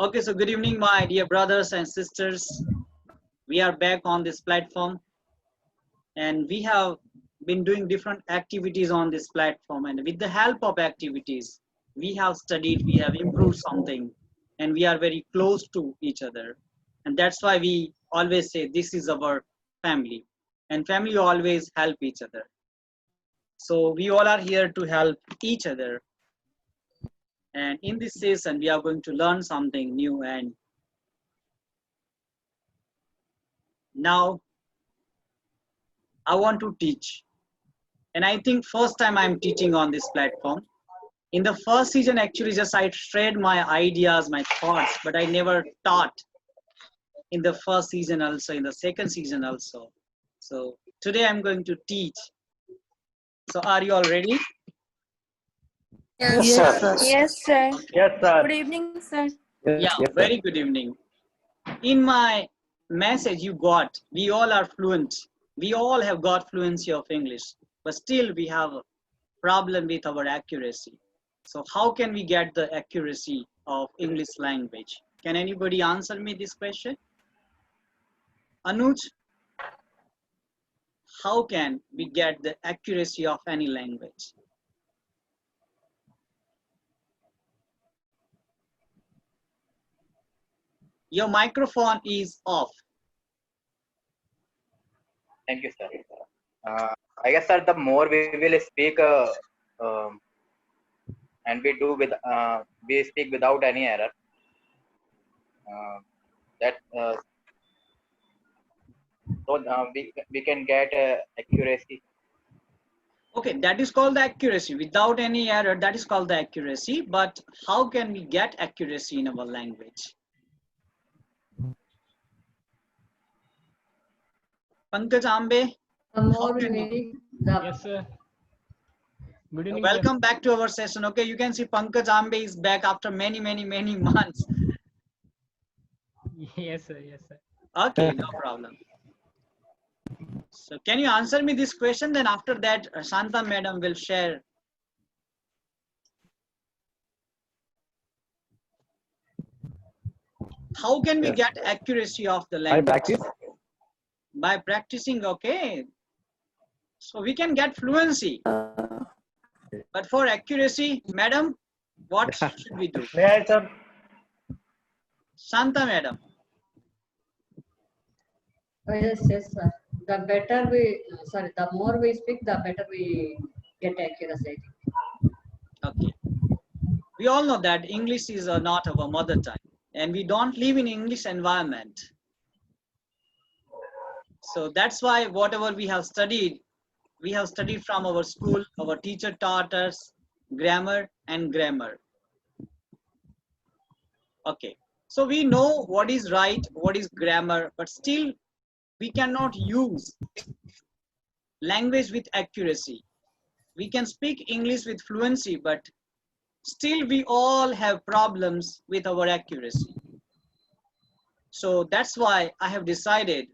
Okay, so good evening, my dear brothers and sisters. We are back on this platform and we have been doing different activities on this platform. And with the help of activities, we have studied, we have improved something, and we are very close to each other. And that's why we always say this is our family, and family always help each other. So we all are here to help each other. And in this session, we are going to learn something new. And now I want to teach. And I think first time I'm teaching on this platform. In the first season, actually, just I shared my ideas, my thoughts, but I never taught in the first season also, in the second season also. So today I'm going to teach. So are you all ready? Yes, Yes, sir. sir. Yes, sir. Yes, sir. Good evening, sir. Yeah, Yes, sir. very good evening. In my message you got, we all are fluent. We all have got fluency of English, but still we have a problem with our accuracy. So how can we get the accuracy of English language? Can anybody answer me this question? Anuj, how can we get the accuracy of any language? Your microphone is off. Thank you, sir. I guess, sir, the more we will speak um, and we speak without any error, that we can get accuracy. Okay, that is called the accuracy. Without any error, that is called the accuracy. But how can we get accuracy in our language? Pankaj Ambe, The more we make, the Yes, sir. Good evening, welcome back to our session. Okay, you can see Pankaj Ambe is back after many months. sir. Yes, sir. Yes, sir. Okay, no problem. So can you answer me this question? Then after that, Shanta madam will share. How can we Yes. get accuracy of the By language? practice. By practicing, okay. So we can get fluency. But for accuracy, madam, what should we do? May I, sir? Shanta madam. yes, sir. The better the more we speak, the better we get accuracy. Okay. We all know that English is not our mother tongue, and we don't live in English environment. So that's why whatever we have studied from our school. Our teacher taught us grammar and grammar. Okay. So we know what is right, what is grammar, but still we cannot use language with accuracy. We can speak English with fluency, but still we all have problems with our accuracy. So that's why I have decided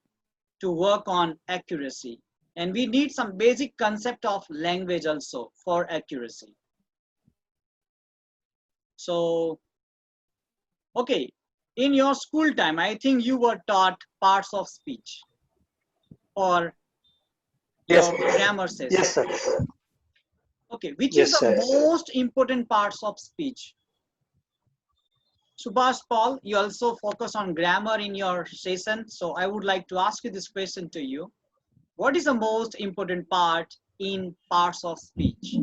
to work on accuracy. And we need some basic concept of language also for accuracy. So, okay, in your school time, I think you were taught parts of speech or Yes. your grammar session. Yes, sir. Okay, which Yes, is the sir. most important parts of speech? Subhash Paul, you also focus on grammar in your session. So I would like to ask you this question to you. What is the most important part in parts of speech?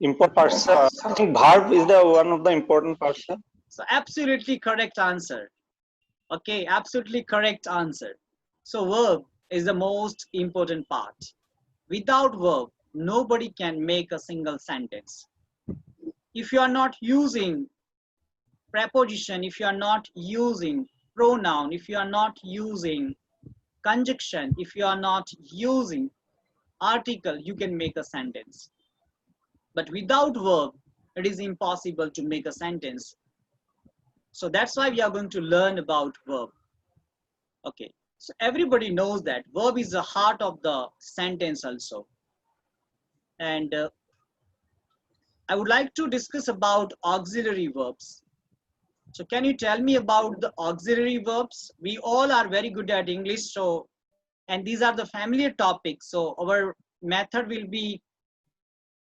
Important parts, sir. I think verb is the one of the important parts, sir. So absolutely correct answer. Okay, absolutely correct answer. So verb is the most important part. Without verb, nobody can make a single sentence. If you are not using preposition, if you are not using pronoun, if you are not using conjunction, if you are not using article, you can make a sentence. But without verb, it is impossible to make a sentence. So that's why we are going to learn about verb. Okay, so everybody knows that verb is the heart of the sentence also. And I would like to discuss about auxiliary verbs. So can you tell me about the auxiliary verbs? We all are very good at English, so, and these are the familiar topics. So our method will be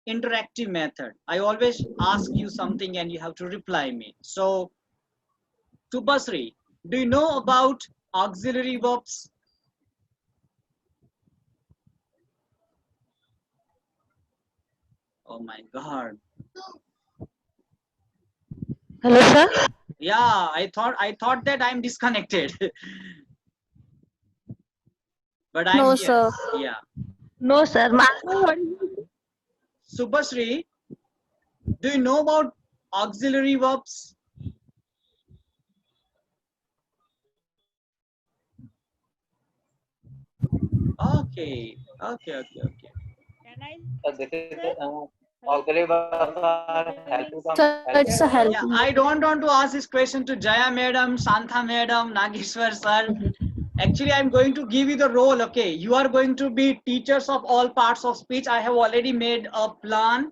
interactive method. I always ask you something and you have to reply me. So Tupasri, do you know about auxiliary verbs? Oh my God. Hello, sir. Yeah, I thought that I'm disconnected. But I'm No, here. sir. Yeah. No, sir. Subhasri, do you know about auxiliary verbs? Okay, okay. This is auxiliary verbs are helping from Sir, it's a helping. Yeah, helping. I don't want to ask this question to Jaya madam, Santha madam, Nageshwar sir. Actually, I'm going to give you the role, okay? You are going to be teachers of all parts of speech. I have already made a plan,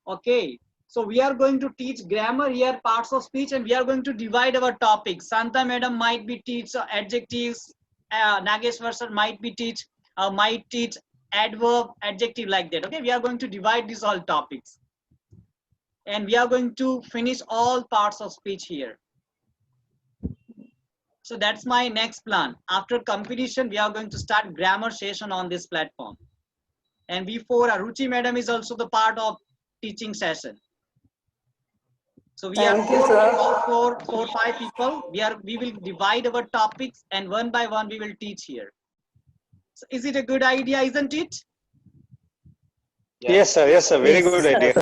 okay? So we are going to teach grammar here, parts of speech, and we are going to divide our topics. Santa madam might be teach adjectives, Nageshwar sir might teach adverb, adjective, like that, okay? We are going to divide these all topics. And we are going to finish all parts of speech here. So that's my next plan. After completion, we are going to start grammar session on this platform. And before, Ruchi madam is also the part of teaching session. So we are four, 5 people. We will divide our topics and one by one we will teach here. So is it a good idea, isn't it? Yes, sir. Yes, sir. Very good idea.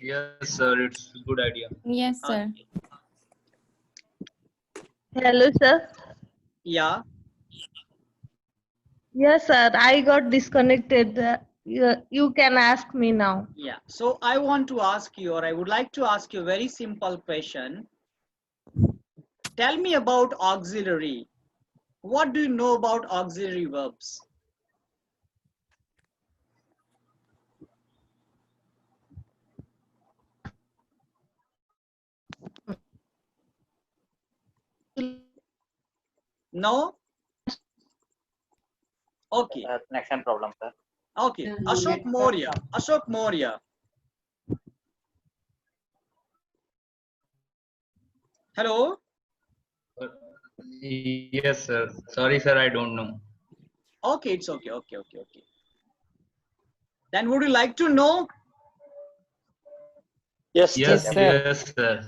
Yes, sir, it's a good idea. Yes, sir. Hello, sir. Yeah. Yes, sir. I got disconnected. You can ask me now. Yeah. So I want to ask you, or I would like to ask you a very simple question. Tell me about auxiliary. What do you know about auxiliary verbs? No? Okay. Connection problem, sir. Okay. No, Ashok network Maurya. problem. Ashok Maurya. Hello? Yes, sir. Sorry, sir, I don't know. Okay, it's okay. Okay. Then would you like to know? Yes, Yes, sir. yes, sir.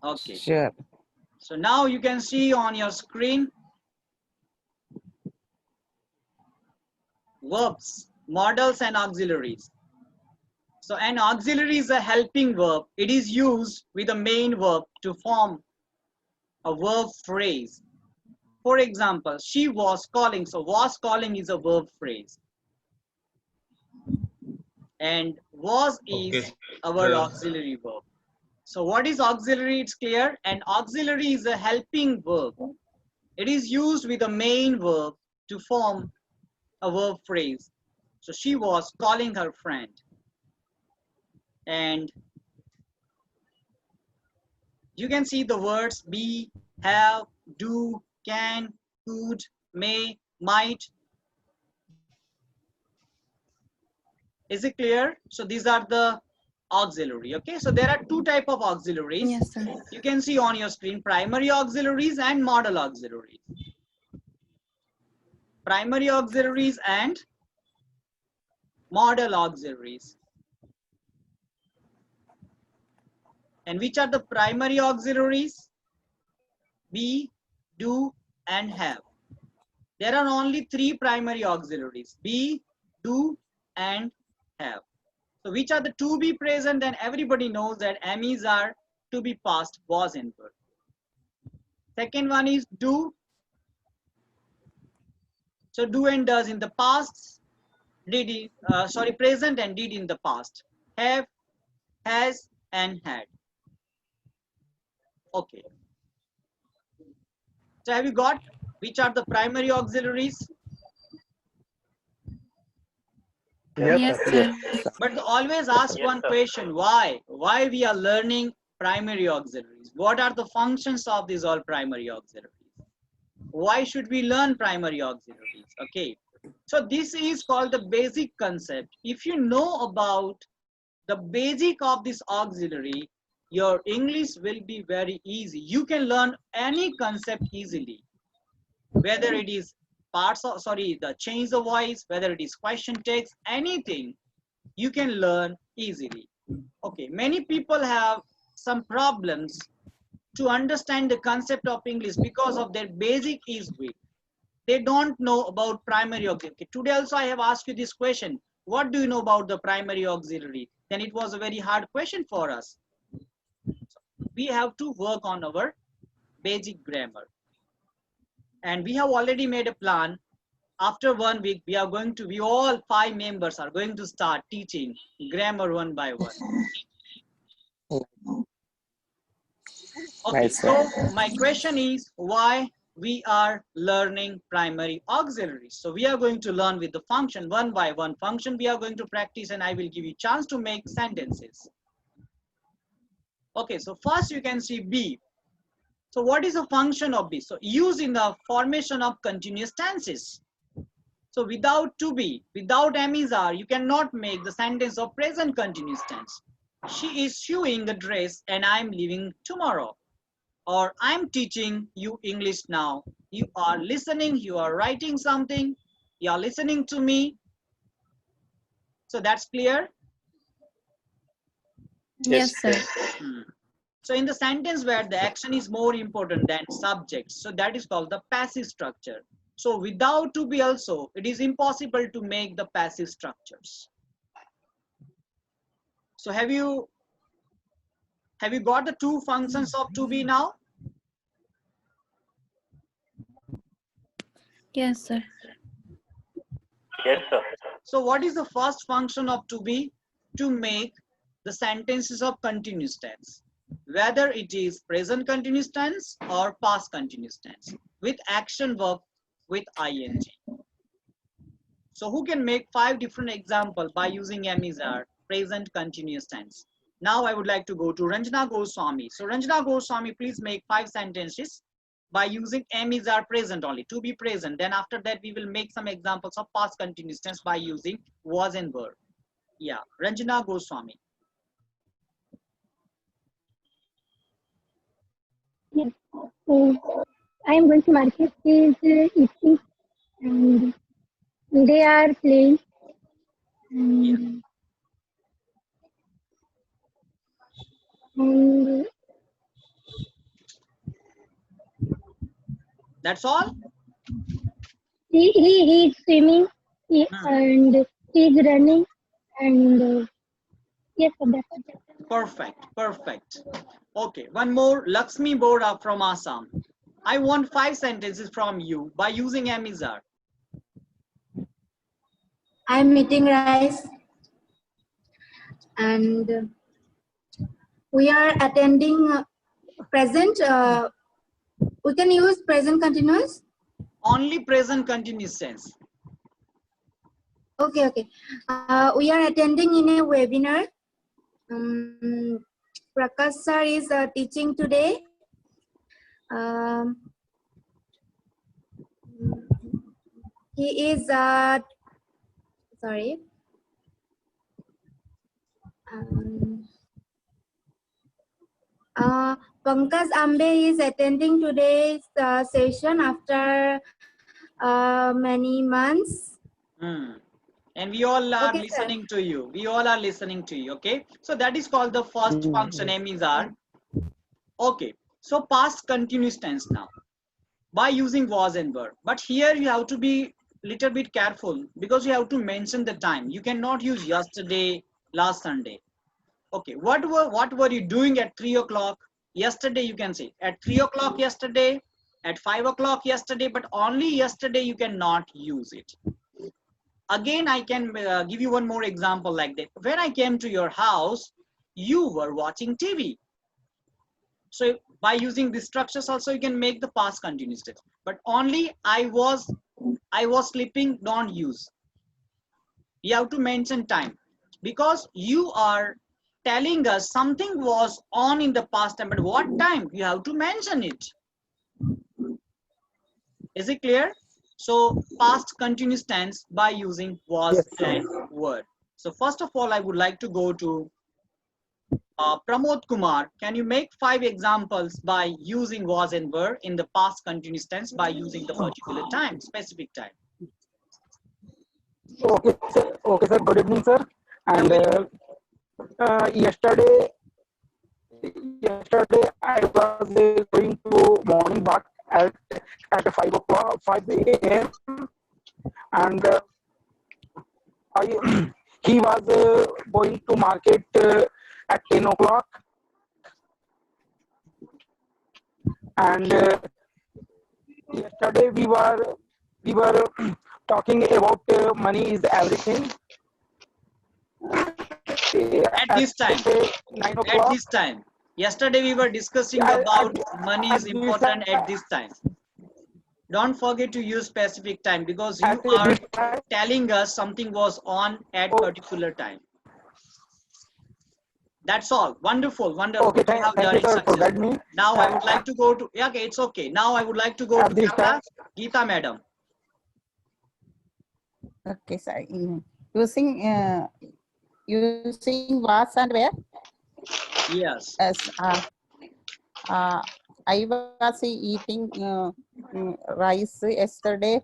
Okay. Sure. So now you can see on your screen verbs, modals and auxiliaries. So an auxiliary is a helping verb. It is used with a main verb to form a verb phrase. For example, she was calling. So was calling is a verb phrase. And was is Okay, our sir. auxiliary verb. So what is auxiliary? It's clear. And auxiliary is a helping verb. It is used with a main verb to form a verb phrase. So she was calling her friend. And you can see the words be, have, do, can, could, may, might. Is it clear? So these are the auxiliary. Okay, so there are two types of auxiliaries. Yes, sir. You can see on your screen primary auxiliaries and modal auxiliaries. Primary auxiliaries and modal auxiliaries. And which are the primary auxiliaries? Be, do, and have. There are only 3 primary auxiliaries: be, do, and have. So which are the to be present? And everybody knows that MEs are to be past, was, and were. Second one is do. So do and does in the past, present and did in the past. Have, has, and had. Okay. So have you got which are the primary auxiliaries? Yes, sir. But always ask Yes, one sir. question: why? Why we are learning primary auxiliaries? What are the functions of these all primary auxiliaries? Why should we learn primary auxiliaries? Okay, so this is called the basic concept. If you know about the basic of this auxiliary, your English will be very easy. You can learn any concept easily, whether it is parts of, the change the voice, whether it is question text, anything you can learn easily. Okay, many people have some problems to understand the concept of English because of their basic is weak. They don't know about primary auxiliary. Okay, today also I have asked you this question: what do you know about the primary auxiliary? Then it was a very hard question for us. We have to work on our basic grammar, and we have already made a plan. After 1 week, we all 5 members are going to start teaching grammar one by one. Okay, Nice, sir. so my question is, why we are learning primary auxiliaries? So we are going to learn with the function, one by one function we are going to practice, and I will give you chance to make sentences. Okay, so first you can see be. So what is the function of be? So used in the formation of continuous tenses. So without to be, without am is are, you cannot make the sentence of present continuous tense. She is sewing a dress and I'm leaving tomorrow. Or I'm teaching you English now. You are listening, you are writing something, you are listening to me. So that's clear? Yes, sir. So in the sentence where the action is more important than subject, so that is called the passive structure. So without to be also, it is impossible to make the passive structures. So have you got the two functions of to be now? Yes, sir. Yes, sir. So what is the first function of to be? To make the sentences of continuous tense, whether it is present continuous tense or past continuous tense, with action verb with ing. So who can make 5 different examples by using am is are, present continuous tense? Now I would like to go to Ranjana Goswami. So Ranjana Goswami, please make 5 sentences by using am is are present only, to be present. Then after that we will make some examples of past continuous tense by using was and were. Yeah, Ranjana Goswami. Yes. So I am going to market. He is eating and they are playing. And, and That's all? he is swimming and he is running and yes, sir, that's it. Perfect, perfect. Okay, one more. Lakshmi Bora from Assam. I want 5 sentences from you by using am is are. I'm eating rice and we are attending present. We can use present continuous. Only present continuous tense. Okay, okay. We are attending in a webinar. Prakash sir is teaching today. He is sorry. Pankaj Ambe is attending today's session after many months. And we all are Okay, listening to you. We all are listening to you. Okay. So that is called the first function, am is are. Okay. So past continuous tense now by using was and were. But here you have to be little bit careful because you have to mention the time. You cannot use yesterday, last Sunday. Okay. What were you doing at 3 o'clock yesterday? You can say at 3 o'clock yesterday, at 5 o'clock yesterday, but only yesterday you cannot use it. Again, I can give you one more example like that. When I came to your house, you were watching TV. So by using these structures also you can make the past continuous tense. But only I was sleeping, don't use. You have to mention time because you are telling us something was on in the past time, but what time? You have to mention it. Is it clear? So past continuous tense by using was Yes, sir. and were. So first of all, I would like to go to Pramod Kumar. Can you make 5 examples by using was and were in the past continuous tense by using the particular time, specific time? Okay, sir. Okay, sir. Good evening, sir. And yesterday I was going to morning walk at 5 o'clock, 5 a.m. and I he was going to market at 10 o'clock. And yesterday we were talking about money is everything. At this time. 9 At o'clock. this time. Yesterday we were discussing Yeah, about at- money is at this important time. at this time. Don't forget to use specific time because you At are this time. telling us something was on at Oh. particular time. That's all. Wonderful, wonderful. Okay, You have thank done you, it sir, for that successfully. me. Now I would like to go to, yeah, okay, it's okay. Now I would like to go At to this Geeta, Geeta madam. Okay, sir. Using was and where? Yes. As I was eating rice yesterday.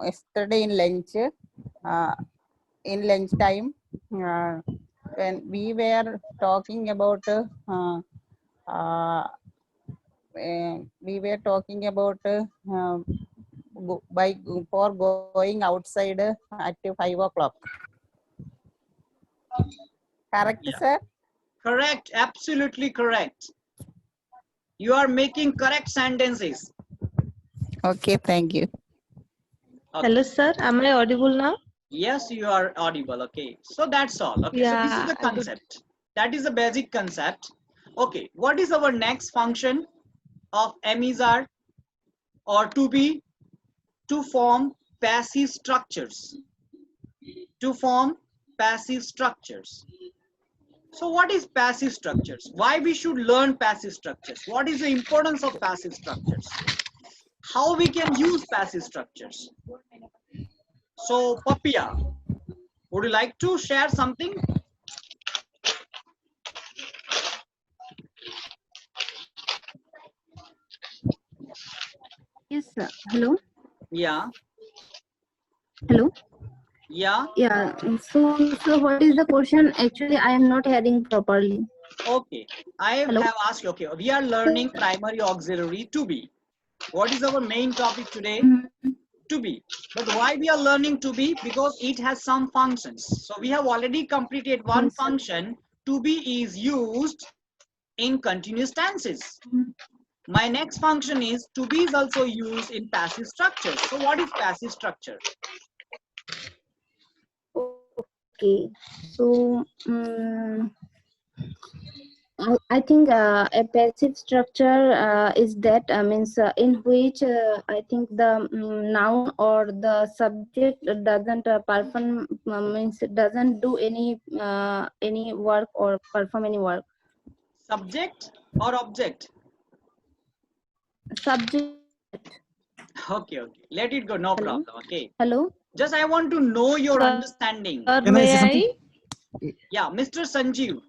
Yesterday in lunch. In lunch time, when we were talking about for going outside at 5 o'clock. Correct, Yeah. sir? Correct, absolutely correct. You are making correct sentences. Okay, thank you. Okay. Hello, sir. Am I audible now? Yes, you are audible. Okay, so that's all. Okay, so this is Yeah, the I could- concept. That is the basic concept. Okay, what is our next function of am-is-are or to be? To form passive structures. To form passive structures. So what is passive structures? Why we should learn passive structures? What is the importance of passive structures? How we can use passive structures? So Papia, would you like to share something? Yes, sir. Hello. Yeah, Hello. yeah. Yeah. So what is the question? Actually, I am not hearing properly. Okay, I Hello. have asked you, okay, we are learning primary auxiliary to be. What is our main topic today? To be. But why we are learning to be? Because it has some functions. So we have already completed one Yes, sir. function. To be is used in continuous tenses. My next function is to be is also used in passive structures. So what is passive structure? Okay. So I think a passive structure is that means in which I think the noun or the subject doesn't perform means it doesn't do any work or perform any work. Subject or object? Subject. Okay, okay. Let it go, no Hello? problem. Okay. Hello. Just I want to know your Sir, understanding. Can I say something? Yeah, Mr. Sanjeev.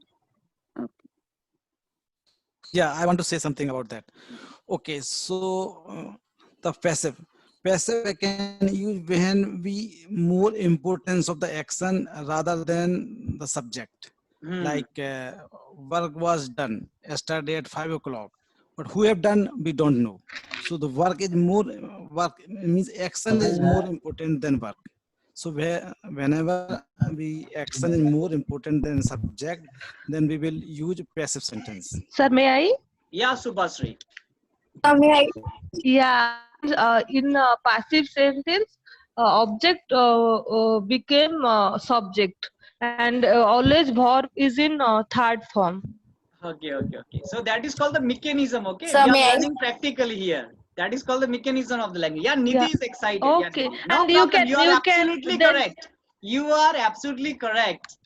Yeah, I want to say something about that. Okay, so the passive I can use when we more importance of the action rather than the subject. Like work was done yesterday at 5 o'clock, but who have done we don't know. So the work is more work means action is more important than work. So whenever we action is more important than subject, then we will use passive sentence. Sir, may I? Yeah, Subhasri. Yeah, in passive sentence, object became subject, and always verb is in third form. Okay, okay, okay. So that is called the mechanism, okay? Sir, We may are I- learning practically here. That is called the mechanism of the language. Yeah, Nidhi Yeah. is excited. Okay, Yeah, no and you problem. can You are absolutely then correct. You are absolutely correct.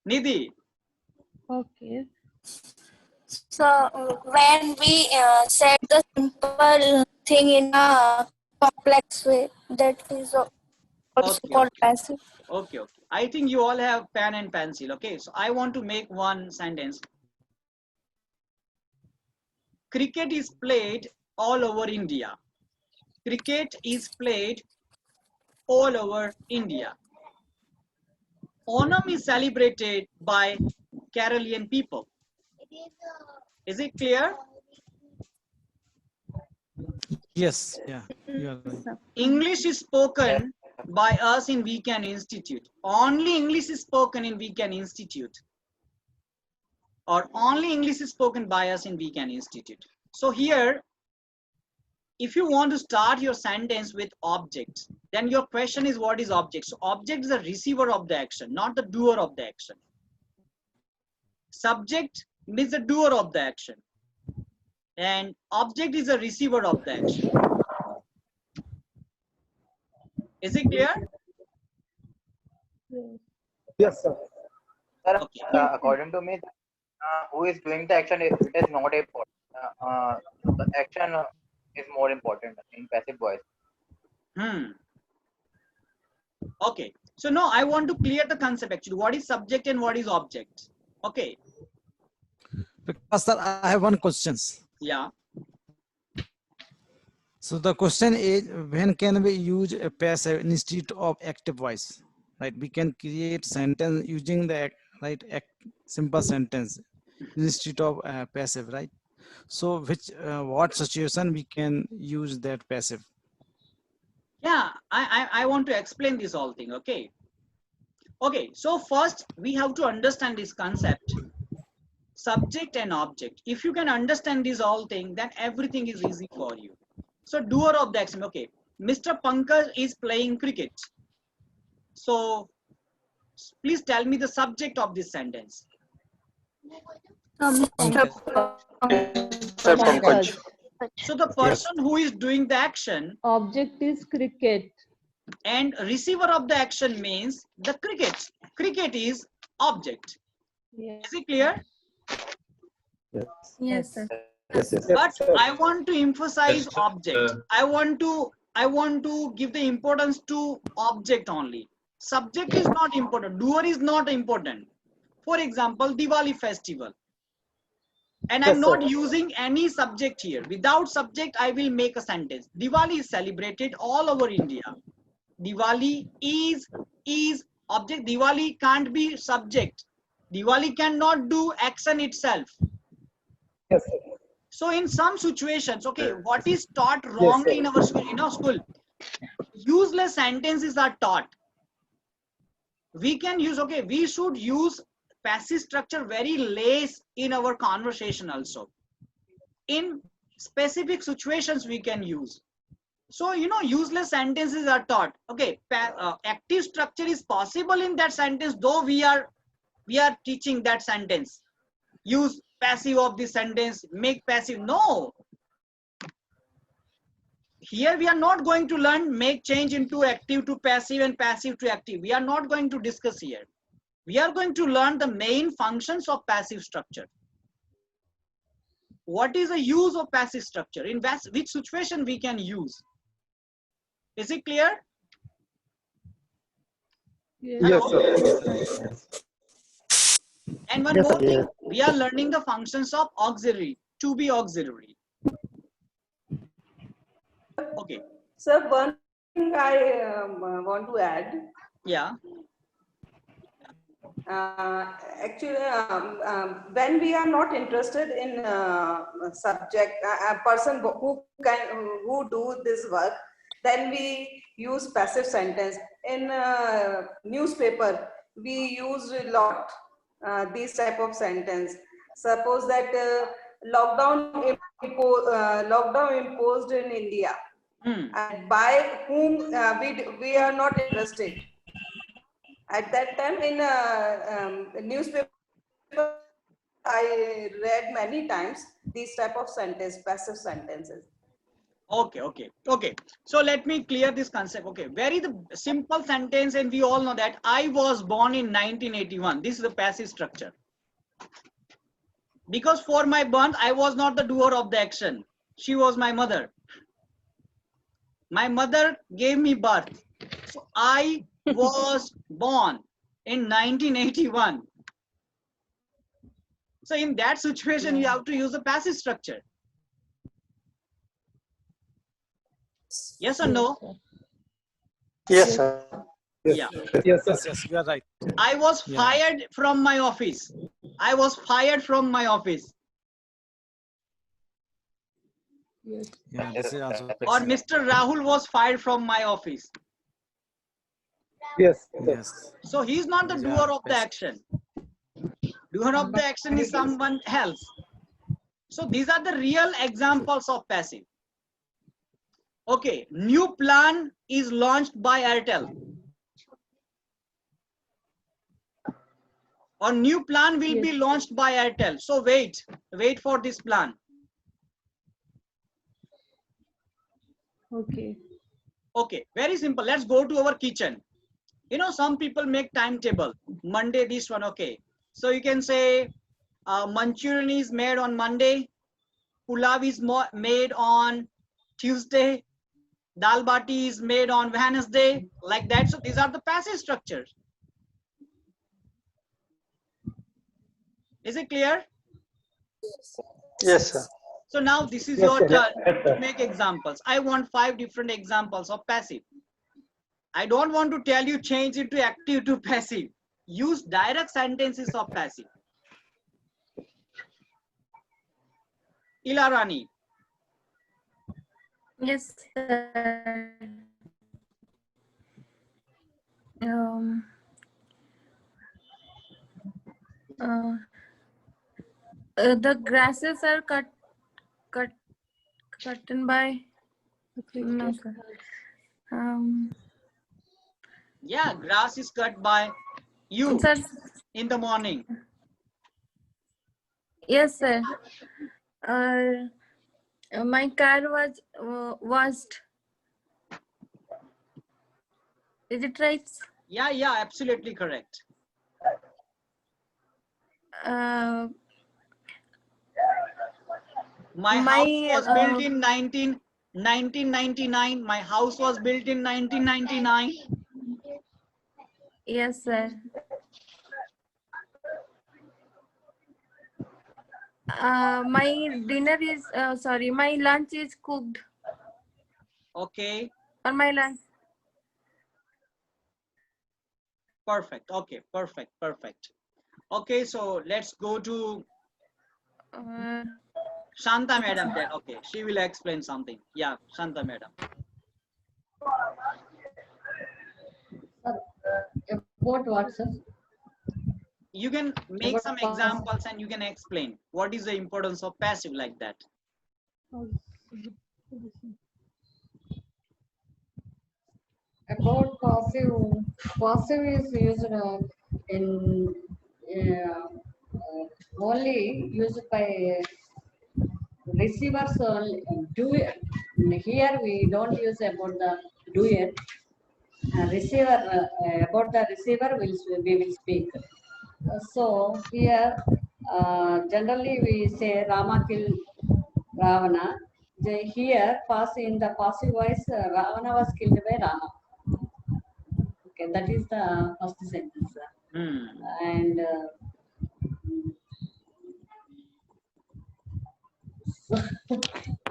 Nidhi. Okay. So when we said the simple thing in a complex way, that is also Okay, called okay. passive. Okay, okay. I think you all have pen and pencil. Okay, so I want to make one sentence. Cricket is played all over India. Cricket is played all over India. Onam is celebrated by Keralian people. Is it clear? Yes, yeah, you are right. English is spoken by us in Weekend Institute. Only English is spoken in Weekend Institute. Or only English is spoken by us in Weekend Institute. So here, if you want to start your sentence with object, then your question is what is object? So object is the receiver of the action, not the doer of the action. Subject means the doer of the action. And object is a receiver of the action. Is it clear? Yes, sir. Sir, Okay. according to me, who is doing the action, it is not important. The action is more important in passive voice. Okay. So now I want to clear the concept actually. What is subject and what is object? Okay. Because sir, I have one question. Yeah. So the question is, when can we use a passive instead of active voice? Right? We can create sentence using the simple sentence instead of passive, right? So what situation we can use that passive? Yeah, I want to explain this whole thing. Okay. Okay. So first we have to understand this concept. Subject and object. If you can understand this whole thing, then everything is easy for you. So doer of the action. Okay. Mr. Pankaj is playing cricket. So please tell me the subject of this sentence. Mr. Pankaj. So the person who is doing the action, Object is cricket. and receiver of the action means the cricket. Cricket is object. Yes. Is it clear? Yes, sir. But I want to emphasize Yes, object. I want to give the importance to object only. Subject is not important. Doer is not important. For example, Diwali festival. And I'm not using any subject here. Without subject, I will make a sentence. Diwali is celebrated all over India. Diwali is object. Diwali can't be subject. Diwali cannot do action itself. Yes, sir. So in some situations, okay, what is taught wrongly in our school? Useless sentences are taught. We can use, okay, we should use passive structure very less in our conversation also. In specific situations we can use. So, useless sentences are taught. Okay, active structure is possible in that sentence, though we are teaching that sentence. Use passive of the sentence, make passive. No. Here we are not going to learn make change into active to passive and passive to active. We are not going to discuss here. We are going to learn the main functions of passive structure. What is the use of passive structure? In which situation we can use? Is it clear? Yes, sir. And one more thing, we are learning the functions of auxiliary, to be auxiliary. Okay. Sir, one thing I want to add. Yeah. Actually, when we are not interested in subject, a person who do this work, then we use passive sentence. In newspaper, we use a lot these type of sentence. Suppose that lockdown imposed in India, and by whom we are not interested. At that time in newspaper, I read many times these type of sentence, passive sentences. Okay. So let me clear this concept. Okay, very the simple sentence, and we all know that I was born in 1981. This is the passive structure. Because for my birth, I was not the doer of the action. She was my mother. My mother gave me birth. So I was born in 1981. So in that situation, you have to use a passive structure. Yes or no? Yes, sir. Yeah. Yes, you are right. I was fired from my office. I was fired from my office. Yeah, this is also Or passive. Mr. Rahul was fired from my office. Yes. Yes. So he's not the These doer are of the passive. action. Doer of the action is someone else. So these are the real examples of passive. Okay, new plan is launched by Airtel. Or new plan will be launched by Airtel. So wait for this plan. Okay, very simple. Let's go to our kitchen. You know, some people make timetable. Monday, this one, okay. So you can say Manchurian is made on Monday. Pulav is made on Tuesday. Dal bati is made on Wednesday. Like that. So these are the passive structures. Is it clear? Yes, sir. So now this is Yes, your sir. turn Yes, sir. to make examples. I want 5 different examples of passive. I don't want to tell you change it to active to passive. Use direct sentences of passive. Ilarani. Yes, sir. Um, the grasses are cutting by. No, sir. Yeah, grass is cut by you Sir, in the morning. yes, sir. My car was washed. Is it right? Yeah, absolutely correct. My house was built in 1999. My house was built in 1999. Yes, sir. My dinner is sorry. My lunch is cooked. Okay. Or my lunch. Perfect. Okay, perfect. Okay, so let's go to Shanta madam. Yeah, okay, she will explain something. Yeah, Shanta madam. About what, sir? You can make some examples and you can explain what is the importance of passive like that. About passive is used in only used by receivers only. Here we don't use about the doer. Receiver about the receiver we will speak. So here generally we say Rama killed Ravana. Here in the passive voice Ravana was killed by Rama. Okay, that is the first sentence.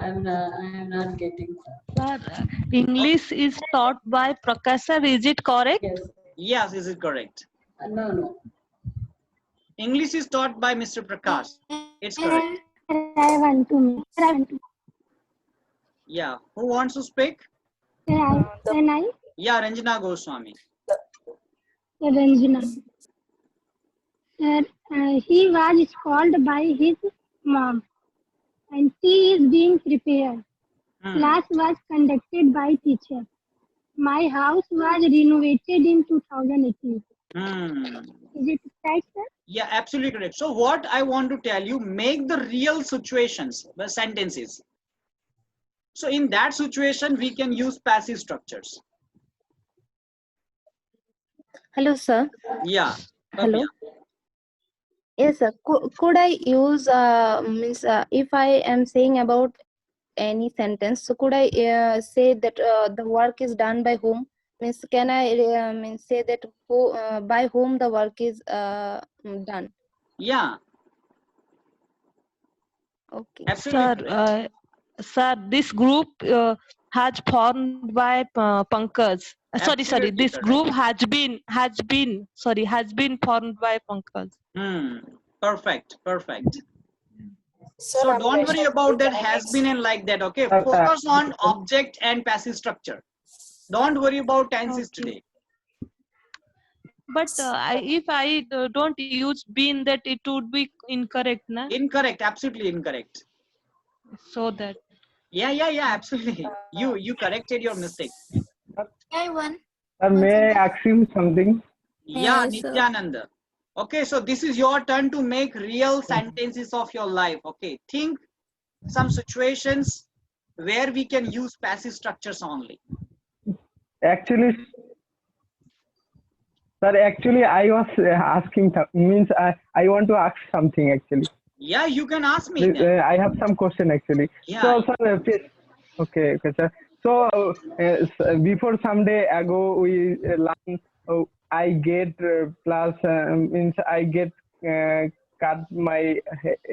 And I am not getting. Sir, English is taught by Prakash sir. Is it correct? Yes, is it correct? No. English is taught by Mr. Prakash. It's correct. I want to. Yeah, who wants to speak? Can I? Yeah, Ranjana Goswami. Ranjana. He was called by his mom, and tea is being prepared. Class was conducted by teacher. My house was renovated in 2018. Is it right, sir? Yeah, absolutely correct. So what I want to tell you, make the real situations, the sentences. So in that situation, we can use passive structures. Hello, sir. Yeah. Hello. Bhavya. Yes, sir. Could I use means if I am saying about any sentence, so could I say that the work is done by whom? Means can I means say that who by whom the work is done? Yeah. Okay. Absolutely. Sir, this group has formed by Pankaj. Sorry. Absolutely This correct. group has been formed by Pankaj. Perfect. Sir, So I'm don't worry Vaishnavi. about that Can I has been and like that. Okay. Sir, Focus on object and passive structure. Don't worry about tenses today. But if I don't use been, that it would be incorrect, na? Incorrect. Absolutely incorrect. So that. Yeah. Absolutely. You corrected your mistake. I won. Sir, may I ask you something? Yeah, Yes, sir. Nityananda. Okay, so this is your turn to make real sentences of your life. Okay, think some situations where we can use passive structures only. Actually, sir, actually, I was asking, means I want to ask something actually. Yeah, you can ask me then. I have some question actually. Yeah. So, sir, okay, sir. So, before some day ago, we learned I get plus means I get cut my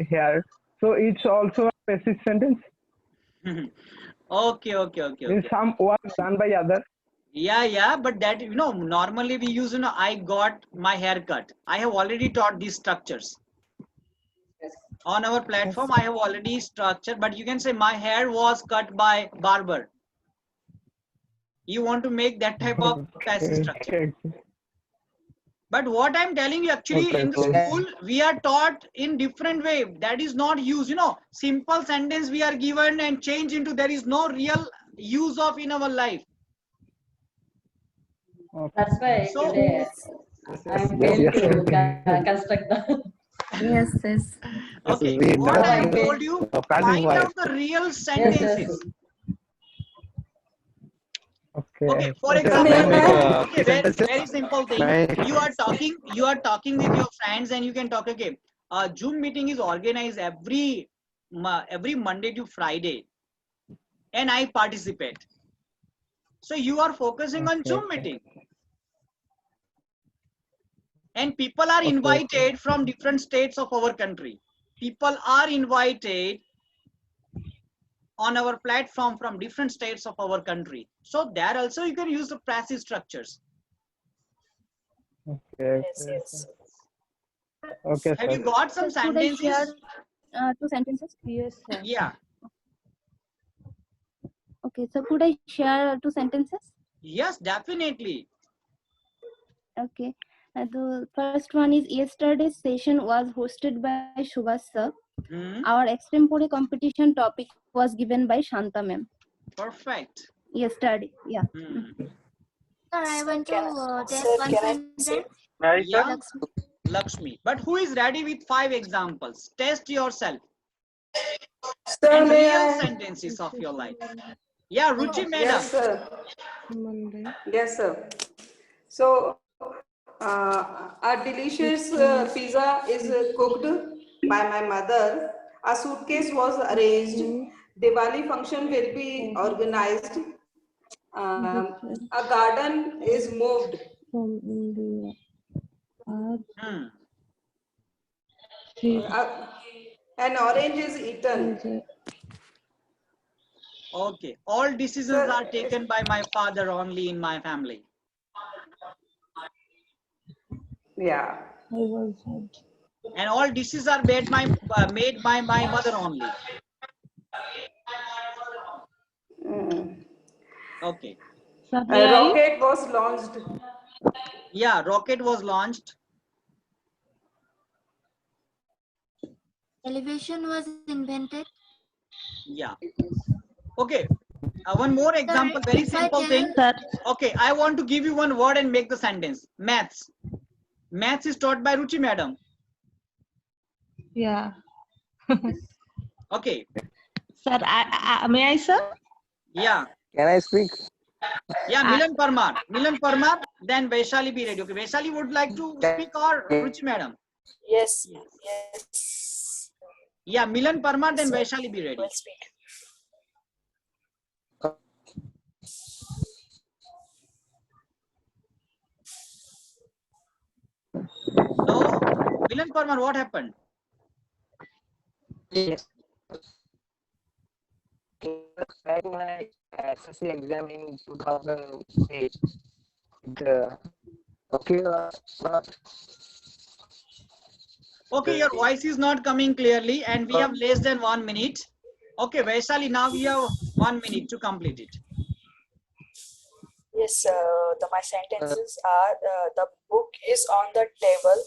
hair. So it's also a passive sentence. Okay. Means some work done by other. Yeah, but that, normally we use, I got my hair cut. I have already taught these structures. On our platform, I have already structured, but you can say my hair was cut by barber. You want to make that type of passive structure. But what I'm telling you, actually, in the school, we are taught in different way. That is not used, simple sentence we are given and change into, there is no real use of in our life. That's why So, today I'm going to construct the. Yes. Okay, what I told you, find out the real sentences. Okay, for example, very simple thing. You are talking with your friends, and you can talk. Okay, Zoom meeting is organized every Monday to Friday, and I participate. So you are focusing on Zoom meeting, and people are invited from different states of our country. People are invited on our platform from different states of our country. So there also you can use the passive structures. Okay. Okay, Have you sir. got some Sir, could I sentences? share 2 sentences? Yes, sir. Yeah. Okay, so could I share 2 sentences? Yes, definitely. Okay. The first one is yesterday's session was hosted by Subhash sir. Our extempore competition topic was given by Shanta ma'am. Perfect. Yesterday, yeah. Sir, I want to test one sentence. Yeah, Lakshmi. But who is ready with 5 examples? Test yourself. Sir, And may real I? sentences of your life. Yeah, Ruchi madam. Yes, sir. Yes, sir. So, a delicious pizza is cooked by my mother. A suitcase was arranged. Diwali function will be organized. A garden is moved. From India. An orange is eaten. Okay, all decisions are taken by my father only in my family. Yeah. And all decisions are made by my mother only. Okay. A rocket was launched. Yeah, rocket was launched. Television was invented. Yeah. Okay. One more example, very simple thing. Okay, I want to give you one word and make the sentence. Maths. Maths is taught by Ruchi madam. Yeah. Okay. Sir, may I, sir? Yeah. Can I speak? Yeah, Milan Parmar. Milan Parmar, then Vaishali be ready. Okay, Vaishali would like to speak or Ruchi madam? Yes, yes. Yeah, Milan Parmar, then Sir, Vaishali be ready. will speak. So, Milan Parmar, what happened? Yes. Like my SSC exam in 2008. Okay. Okay, your voice is not coming clearly and we have less than 1 minute. Okay, Vaishali, now we have 1 minute to complete it. Yes, my sentences are the book is on the table